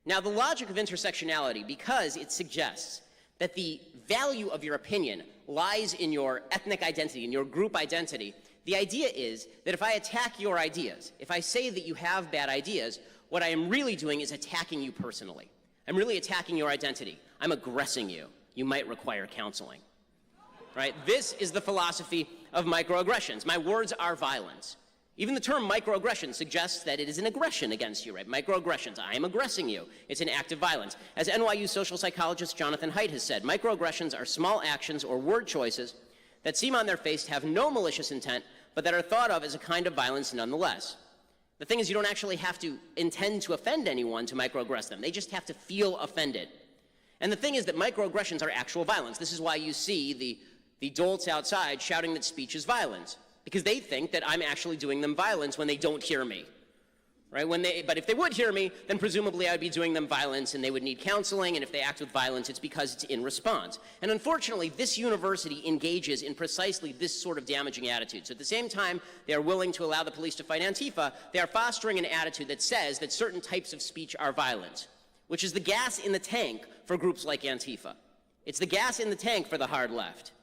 Now, the logic of intersectionality, because it suggests that the value of your opinion lies in your ethnic identity, in your group identity, the idea is that if I attack your ideas, if I say that you have bad ideas, what I am really doing is attacking you personally. I'm really attacking your identity. I'm aggressing you. You might require counseling. Right? This is the philosophy of microaggressions. My words are violence. Even the term microaggression suggests that it is an aggression against you, right? Microaggressions, I am aggressing you. It's an act of violence. As NYU social psychologist Jonathan Haidt has said, microaggressions are small actions or word choices that seem on their face to have no malicious intent, but that are thought of as a kind of violence nonetheless. The thing is, you don't actually have to intend to offend anyone to microaggress them. They just have to feel offended. And the thing is that microaggressions are actual violence. This is why you see the dolts outside shouting that speech is violence, because they think that I'm actually doing them violence when they don't hear me. Right? But if they would hear me, then presumably I'd be doing them violence and they would need counseling, and if they act with violence, it's because it's in response. And unfortunately, this university engages in precisely this sort of damaging attitude. So at the same time they are willing to allow the police to fight Antifa, they are fostering an attitude that says that certain types of speech are violent, which is the gas in the tank for groups like Antifa. It's the gas in the tank for the hard left.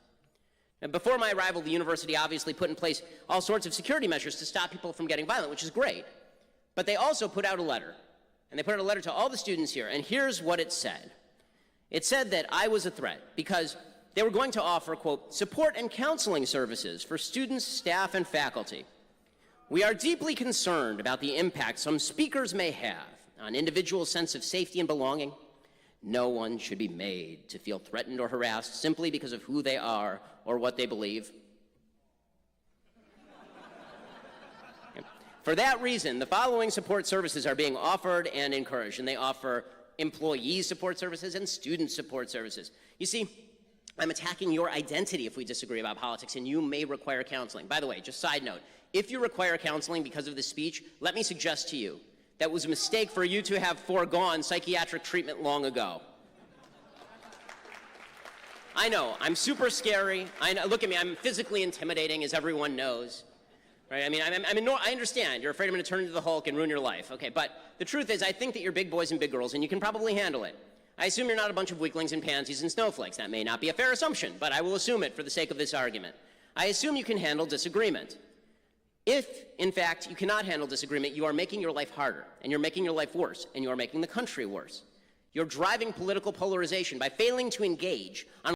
And before my arrival, the university obviously put in place all sorts of security measures to stop people from getting violent, which is great. But they also put out a letter, and they put out a letter to all the students here, and here's what it said. It said that I was a threat because they were going to offer, quote, support and counseling services for students, staff, and faculty. We are deeply concerned about the impact some speakers may have on individuals' sense of safety and belonging. No one should be made to feel threatened or harassed simply because of who they are or what they believe. For that reason, the following support services are being offered and encouraged, and they offer employee support services and student support services. You see, I'm attacking your identity if we disagree about politics, and you may require counseling. By the way, just side note, if you require counseling because of this speech, let me suggest to you that it was a mistake for you to have foregone psychiatric treatment long ago. I know, I'm super scary. Look at me, I'm physically intimidating, as everyone knows. Right? I mean, I understand. You're afraid I'm going to turn into the Hulk and ruin your life. Okay, but the truth is, I think that you're big boys and big girls, and you can probably handle it. I assume you're not a bunch of weaklings and pansies and snowflakes. That may not be a fair assumption, but I will assume it for the sake of this argument. I assume you can handle disagreement. If, in fact, you cannot handle disagreement, you are making your life harder, and you're making your life worse, and you are making the country worse. You're driving political polarization by failing to engage on